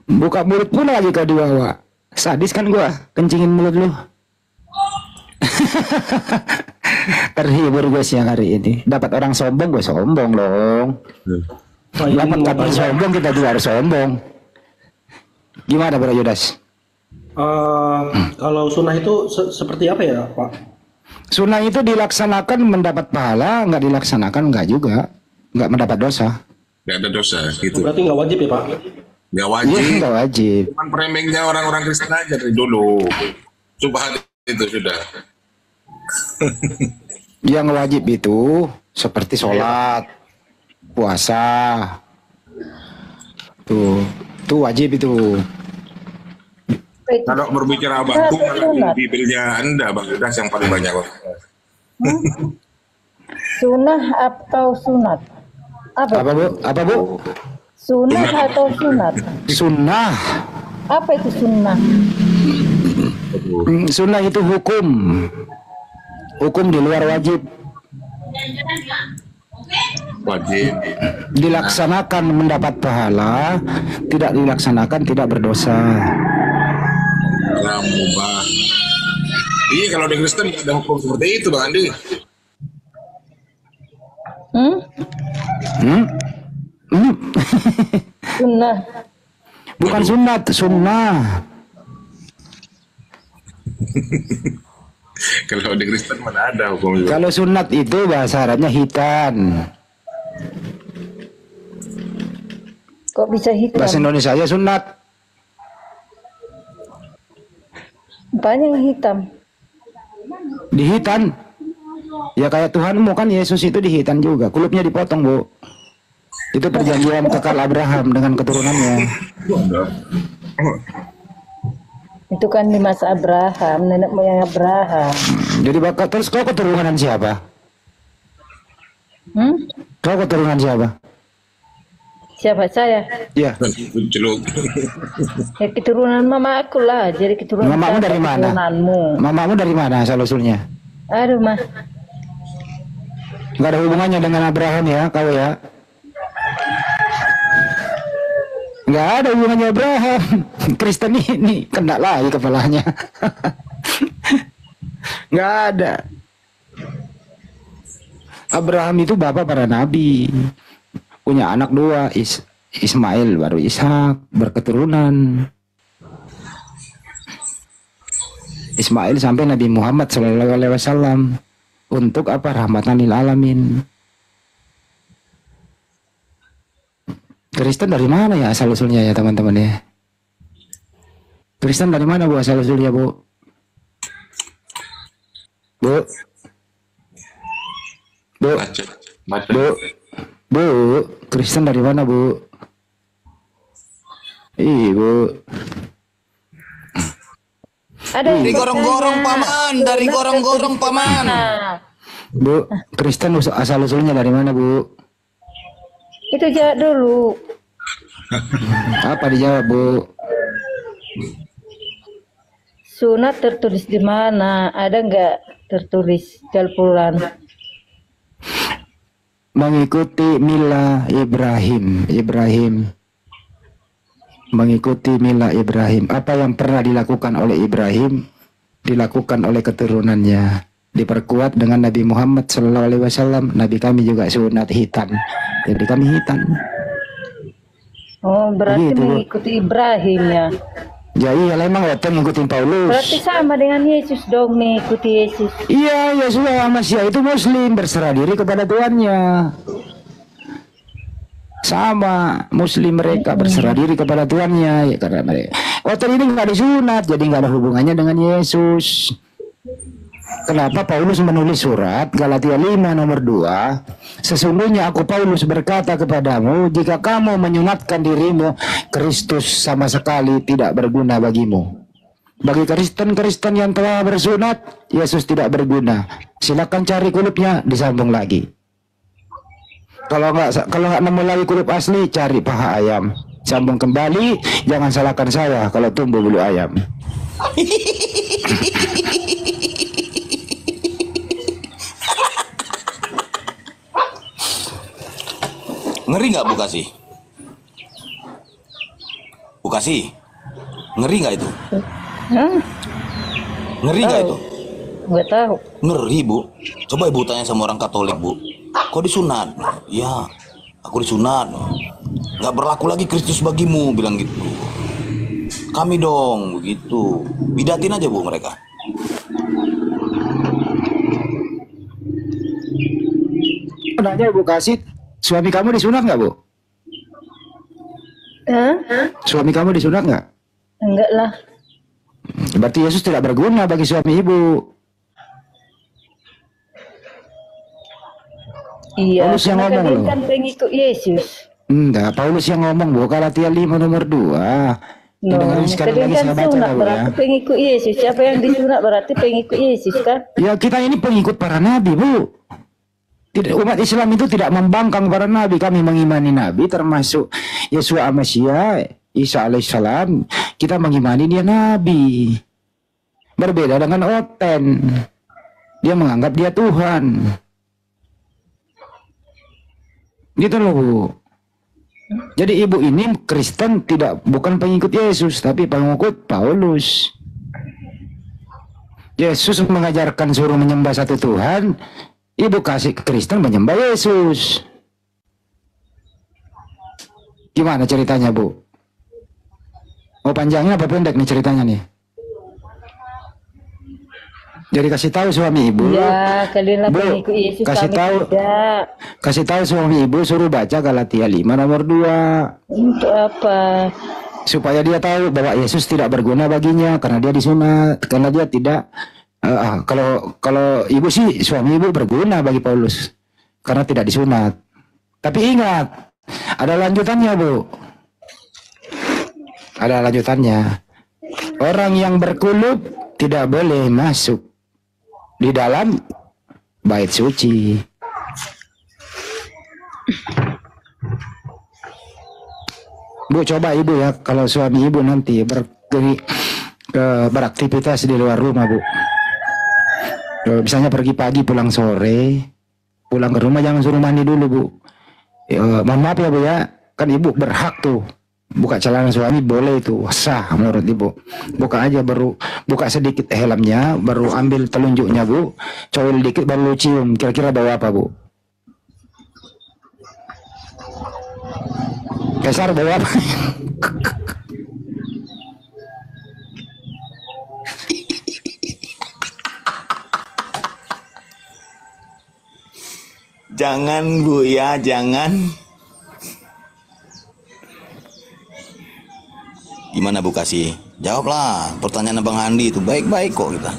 Buka mulut pun lagi kau dibawa. Sadis kan gua, kencingin mulut lu. Terhibur gue siang hari ini. Dapat orang sombong, gue sombong dong. Dapat kabar sombong, kita juga harus sombong. Gimana Bro Yudas? Kalau sunnah itu seperti apa ya Pak? Sunnah itu dilaksanakan mendapat pahala, nggak dilaksanakan nggak juga, nggak mendapat dosa. Nggak ada dosa gitu. Berarti nggak wajib ya Pak? Nggak wajib. Iya, nggak wajib. Cuman peremengnya orang-orang Kristen aja dari dulu. Subhan itu sudah. Yang wajib itu seperti sholat, puasa, tuh wajib itu. Kalau berbicara batu, malah bibirnya Anda, Bang Yudas yang paling banyak. Sunnah atau sunat? Apa Bu? Apa Bu? Sunnah atau sunat? Sunnah. Apa itu sunnah? Sunnah itu hukum. Hukum di luar wajib. Wajib. Dilaksanakan mendapat pahala, tidak dilaksanakan tidak berdosa. Haram, mubah. Iya, kalau di Kristen ada hukum seperti itu, Bang Andi. Sunnah. Bukan sunat, sunnah. Kalau di Kristen mana ada hukum itu? Kalau sunat itu bahasa Arabnya hitan. Kok bisa hitam? Bahasa Indonesia aja sunat. Banyak yang hitam. Dihitan. Ya kayak Tuhanmu kan Yesus itu dihitan juga. Kulupnya dipotong, Bu. Itu perjanjian kekal Abraham dengan keturunannya. Itu kan di masa Abraham, nenek moyang Abraham. Jadi terus kau keturunan siapa? Kau keturunan siapa? Siapa saya? Iya. Ya keturunan mama aku lah. Jadi keturunan Mamamu dari mana? Keturunanmu. Mamamu dari mana asal usulnya? Aduh mah. Gak ada hubungannya dengan Abraham ya, kau ya? Gak ada hubungannya Abraham. Kristen ini kena lagi kepalanya. Gak ada. Abraham itu bapak para nabi. Punya anak dua, Ismail baru Ishak, berketurunan. Ismail sampai Nabi Muhammad SAW. Untuk apa? Rahmatan lil alamin. Kristen dari mana ya asal usulnya ya teman-teman ya? Kristen dari mana Bu asal usulnya Bu? Bu? Bu? Bu? Bu? Kristen dari mana Bu? Bu. Dari gorong-gorong paman, dari gorong-gorong paman. Bu, Kristen asal usulnya dari mana Bu? Itu jawab dulu. Apa dijawab Bu? Sunat tertulis di mana? Ada nggak tertulis di Al-Quran? Mengikuti milah Ibrahim. Mengikuti milah Ibrahim. Apa yang pernah dilakukan oleh Ibrahim dilakukan oleh keturunannya. Diperkuat dengan Nabi Muhammad SAW. Nabi kami juga sunat hitan. Jadi kami hitan. Oh, berarti Begitu, mengikuti Ibrahim ya. Ya iya, memang waktu ngikutin Paulus. Berarti sama dengan Yesus dong, mengikuti Yesus. Iya, Yesus Masya itu Muslim, berserah diri kepada Tuannya. Sama Muslim mereka berserah diri kepada Tuannya ya, karena mereka waktu ini nggak disunat, jadi nggak ada hubungannya dengan Yesus. Kenapa Paulus menulis surat Galatia 5 nomor 2? Sesungguhnya aku Paulus berkata kepadamu, jika kamu menyunatkan dirimu, Kristus sama sekali tidak berguna bagimu. Bagi Kristen yang telah bersunat, Yesus tidak berguna. Silakan cari kulupnya, disambung lagi. Kalau nggak nemu lagi kulup asli, cari paha ayam, sambung kembali. Jangan salahkan saya kalau tumbuh bulu ayam. Ngeri nggak Bu Kasih? Bu Kasih, ngeri nggak itu? Hah? Ngeri nggak itu? Nggak tahu. Ngeri, Bu. Coba Ibu tanya sama orang Katolik, Bu. Kok disunat? Ya, aku disunat. Nggak berlaku lagi Kristus bagimu, bilang gitu. Kami dong, begitu. Bidatin aja, Bu, mereka. Nanya Bu Kasih, suami kamu disunat nggak, Bu? Hah? Suami kamu disunat nggak? Enggak lah. Berarti Yesus tidak berguna bagi suami Ibu. Iya, Paulus yang karena ngomong kalian loh. kan pengikut Yesus. Enggak, Paulus yang ngomong, Bu. Galatia 5 nomor 2. No, Dengerin sekali kalian lagi kan saya baca sunat dah, Bu, ya. berarti pengikut Yesus. Siapa yang disunat berarti pengikut Yesus kan? Ya, kita ini pengikut para nabi, Bu. Tidak, umat Islam itu tidak membangkang para nabi. Kami mengimani nabi termasuk Yesus Amasia, Isa alaihissalam. Kita mengimani dia nabi. Berbeda dengan Oten. Dia menganggap dia Tuhan. Gitu loh, Bu. Jadi ibu ini Kristen bukan pengikut Yesus, tapi pengikut Paulus. Yesus mengajarkan suruh menyembah satu Tuhan. Ibu Kasih Kristen menyembah Yesus. Gimana ceritanya, Bu? Oh, panjangnya apa pendek nih ceritanya nih? Jadi kasih tahu suami ibu. Ya, kalian lah Bu, pengikut Yesus. kasih kami tahu. tidak. Kasih tahu suami ibu suruh baca Galatia 5 nomor 2. Untuk apa? Supaya dia tahu bahwa Yesus tidak berguna baginya karena dia disunat, karena dia tidak kalau ibu sih, suami ibu berguna bagi Paulus karena tidak disunat. Tapi ingat, ada lanjutannya, Bu. Ada lanjutannya. Orang yang berkulub tidak boleh masuk di dalam bait suci. Bu, coba ibu ya, kalau suami ibu nanti beraktivitas di luar rumah, Bu. Misalnya pergi pagi pulang sore, pulang ke rumah jangan suruh mandi dulu, Bu. Mohon maaf ya, Bu ya, kan ibu berhak tuh buka celana suami, boleh itu, sah menurut ibu. Buka aja, buka sedikit helmnya, baru ambil telunjuknya, Bu, cowil dikit baru lu cium. Kira-kira bawa apa, Bu? Kesar bawa apa? Jangan, Bu, ya, jangan. Gimana, Bu Kasih? Jawablah pertanyaan Abang Andi itu, baik-baik kok kita.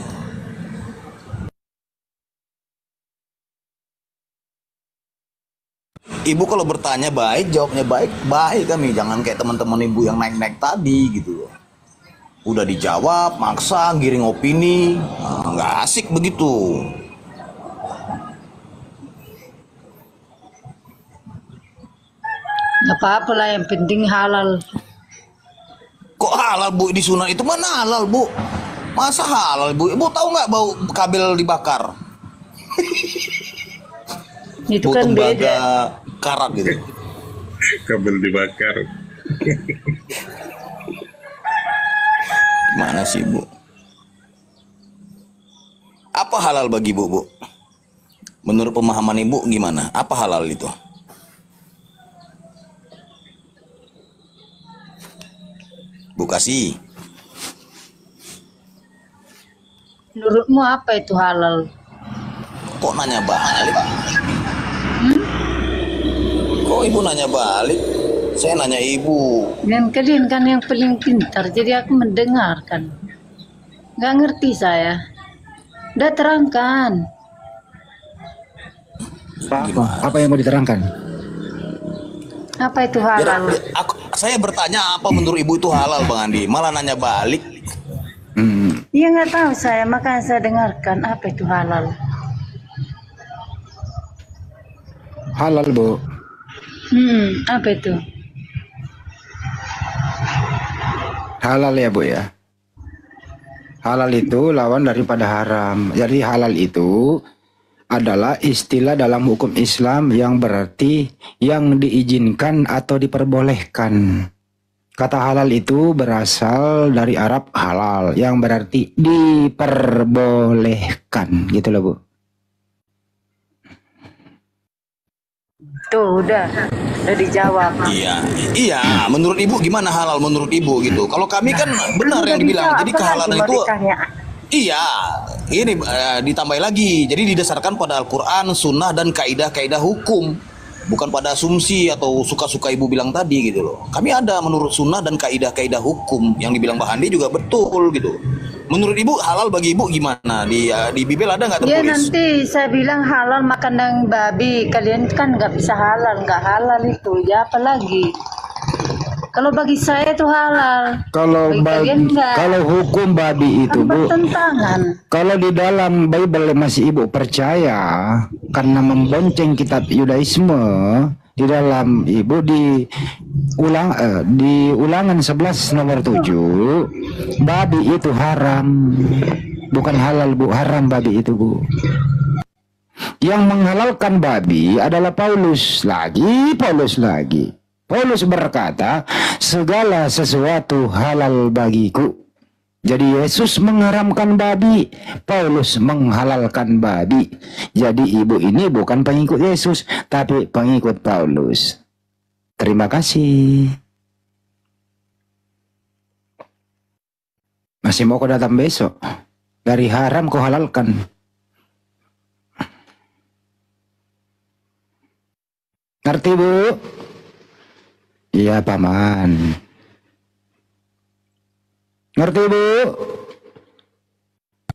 Ibu kalau bertanya baik, jawabnya baik, baik kami. Jangan kayak teman-teman ibu yang naik-naik tadi gitu. Udah dijawab, maksa, giring opini, nggak asik begitu. Nggak apa-apa lah, yang penting halal. Kok halal, Bu? Disunat itu mana halal, Bu? Masa halal, Bu? Ibu tahu nggak bau kabel dibakar? Itu Bau kan tembaga beda. karat gitu. Kabel dibakar. Gimana sih, Bu? Apa halal bagi Bu, Bu? Menurut pemahaman Ibu gimana? Apa halal itu? Bu Kasih. Menurutmu apa itu halal? Kok nanya balik? Kok Ibu nanya balik? Saya nanya Ibu. Dan kalian kan yang paling pintar, jadi aku mendengarkan. Nggak ngerti saya. Udah terangkan. Apa yang mau diterangkan? Apa itu halal? Saya bertanya apa menurut Ibu itu halal, Bang Andi. Malah nanya balik. Iya nggak tahu saya, makanya saya dengarkan apa itu halal. Halal, Bu. Apa itu? Halal ya, Bu ya. Halal itu lawan daripada haram. Jadi halal itu adalah istilah dalam hukum Islam yang berarti yang diizinkan atau diperbolehkan. Kata halal itu berasal dari Arab halal, yang berarti diperbolehkan, gitu loh Bu. Tuh udah dijawab. Iya. Menurut Ibu gimana halal menurut Ibu gitu? Kalau kami kan benar yang dibilang. Jadi kehalalan itu. Iya, ini ditambah lagi. Jadi didasarkan pada Al-Quran, Sunnah, dan kaidah-kaidah hukum, bukan pada asumsi atau suka-suka Ibu bilang tadi gitu loh. Kami ada menurut Sunnah dan kaidah-kaidah hukum yang dibilang Mbak Handi juga betul gitu. Menurut Ibu halal bagi Ibu gimana? Di Bibel ada nggak tertulis? Ya nanti saya bilang halal makan daging babi, kalian kan nggak bisa halal, nggak halal itu. Ya apa lagi? Kalau bagi saya itu halal. Kalau kalau hukum babi itu kan Bu, bertentangan. kalau di dalam Bible masih Ibu percaya karena membonceng kitab Yudaisme, di dalam Ibu di Ulangan 11 nomor 7, babi itu haram. Bukan halal Bu, haram babi itu Bu. Yang menghalalkan babi adalah Paulus lagi. Paulus berkata, segala sesuatu halal bagiku. Jadi Yesus mengharamkan babi, Paulus menghalalkan babi. Jadi Ibu ini bukan pengikut Yesus, tapi pengikut Paulus. Terima kasih. Masih mau kau datang besok? Dari haram kau halalkan. Ngerti Bu? Iya Paman. Ngerti Bu?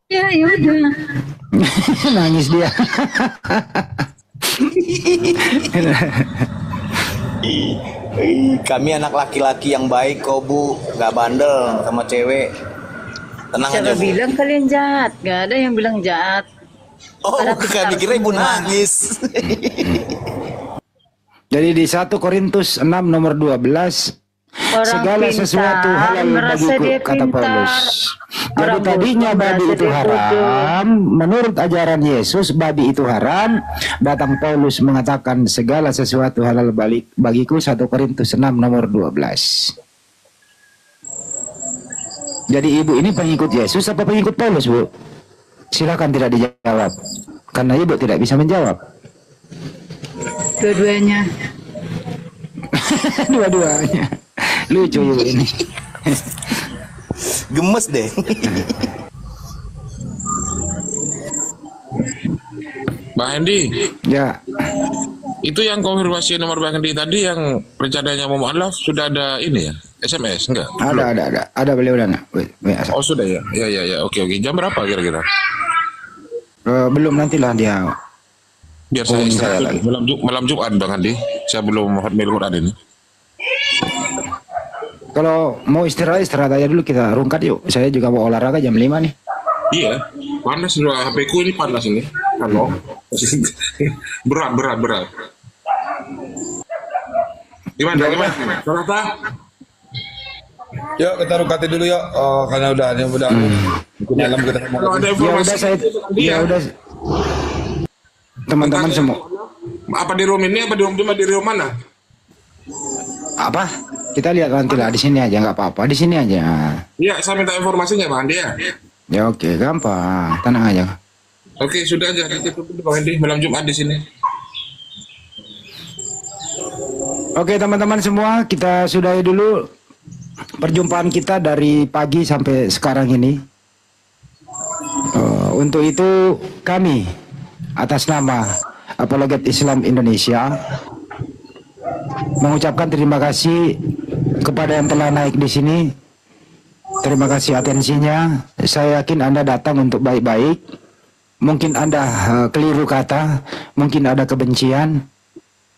Ya udah. Nangis dia. Kami anak laki-laki yang baik kok Bu, nggak bandel sama cewek. Tenang Siapa aja Bu. bilang kalian jahat? Gak ada yang bilang jahat. Oh, kami kira Ibu nangis. Jadi di 1 Korintus 6 nomor 12, segala sesuatu halal bagiku, kata Paulus. Jadi tadinya babi itu haram, menurut ajaran Yesus babi itu haram. Datang Paulus mengatakan segala sesuatu halal bagiku, 1 Korintus 6 nomor 12. Jadi Ibu ini pengikut Yesus apa pengikut Paulus Bu? Silakan tidak dijawab, karena Ibu tidak bisa menjawab. Dua-duanya. Dua-duanya. Lucu Ibu ini. Gemes deh. Bang Hendi. Ya. Itu yang konfirmasi nomor Bang Hendi tadi yang rencananya mau mualaf sudah ada ini ya? SMS enggak? Ada beliau dan. Oh sudah ya? Ya. Oke. Jam berapa kira-kira? Belum, nantilah dia. Biar saya istirahat malam Jumat Bang Andi. Saya belum hotmail Quran ini. Kalau mau istirahat aja dulu, kita rungkat yuk. Saya juga mau olahraga jam 5 nih. Iya, panas juga HP ku ini, panas ini. Halo. berat. Gimana? Sonata? Yuk kita rungkati dulu yuk. Oh, karena udah malam kita mau. Kalau ada informasi udah teman-teman semua. Apa di room ini, apa di room mana? Apa? Kita lihat nanti lah, di sini aja nggak apa-apa, di sini aja. Iya, saya minta informasinya Bang Andi ya. Ya oke, gampang, tenang aja. Oke, sudah aja nanti Bang Andi malam Jumat di sini. Oke teman-teman semua, kita sudahi dulu perjumpaan kita dari pagi sampai sekarang ini. Untuk itu kami atas nama Apologet Islam Indonesia mengucapkan terima kasih kepada yang telah naik di sini. Terima kasih atensinya. Saya yakin Anda datang untuk baik-baik. Mungkin Anda keliru kata, mungkin ada kebencian.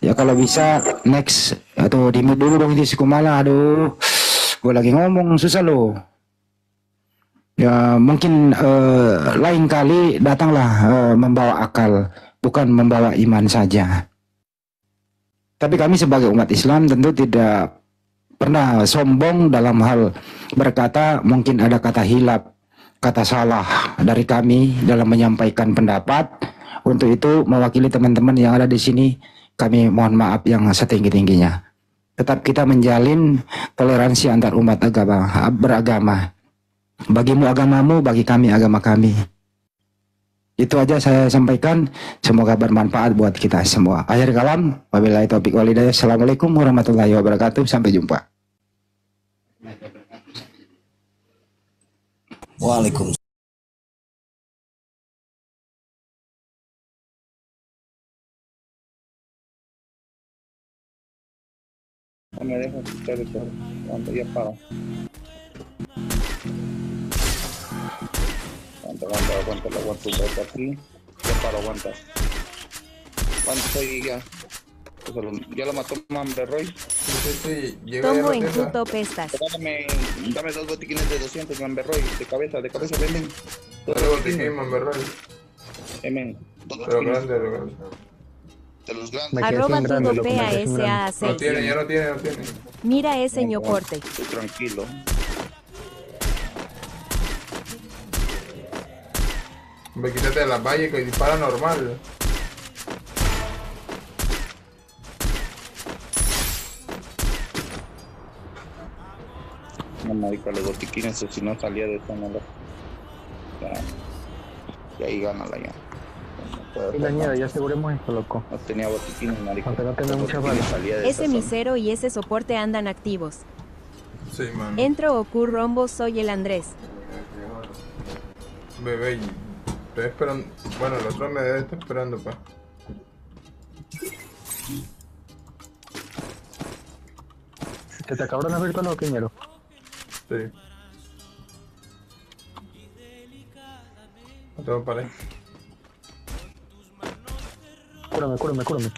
Ya kalau bisa next atau di mute dulu dong, itu Sukumala. Aduh, gue lagi ngomong susah loh. Ya mungkin lain kali datanglah membawa akal, bukan membawa iman saja. Tapi kami sebagai umat Islam tentu tidak pernah sombong dalam hal berkata mungkin ada kata hilaf, kata salah dari kami dalam menyampaikan pendapat. Untuk itu mewakili teman-teman yang ada di sini, kami mohon maaf yang setinggi-tingginya. Tetap kita menjalin toleransi antar umat agama beragama. Bagimu agamamu, bagi kami agama kami. Itu aja saya sampaikan. Semoga bermanfaat buat kita semua. Akhir kalam, wabillahi taufiq wal hidayah. Assalamualaikum warahmatullahi wabarakatuh. Sampai jumpa. Waalaikumsalam. Me deja quitar el cuando ya para. Aguanta, aguanta un poco aquí. Ya para, aguanta. Aguanta y ya. Ya lo mató Mambre Roy. Sí, Tomo en tu tope estás. Dame 2 botiquines de 200, Mambre Roy. De cabeza, ven. 2 botiquines, Mambre Roy. Ven. Pero grande, De los grandes. Arroba tu dope a SA6. No tiene, ya no tiene. Mira ese ñoporte. Estoy tranquilo. Hombre, quítate de las valles que dispara normal. No, marica, los botiquines, si no salía de esa mala. Y ahí gánala ya. Y la nieve, ya aseguremos esto, loco. No tenía botiquines, marica. Aunque no tenga muchas balas. Ese misero y ese soporte andan activos. Sí, man. Entro Oku Rombo, soy el Andrés. Bebé, estoy esperando. Bueno, el otro me debe estar esperando, pa. ¿Se te acabaron las virtuales o qué, ñero? Sí. No tengo pared. Cúrame.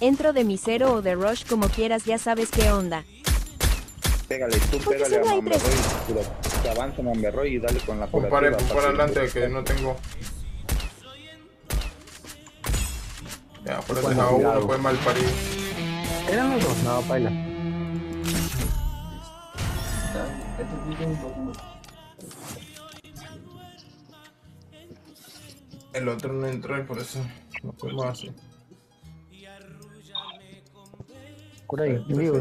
Entro de misero o de rush, como quieras, ya sabes qué onda. Pégale a Mambre Roy. Que avanza Mambre Roy y dale con la Pon para adelante que no tengo. Ya, por eso dejaba uno, fue mal parido. ¿Eran los dos? No, baila. El otro no entró y por eso no podemos hacer. Por ahí, digo,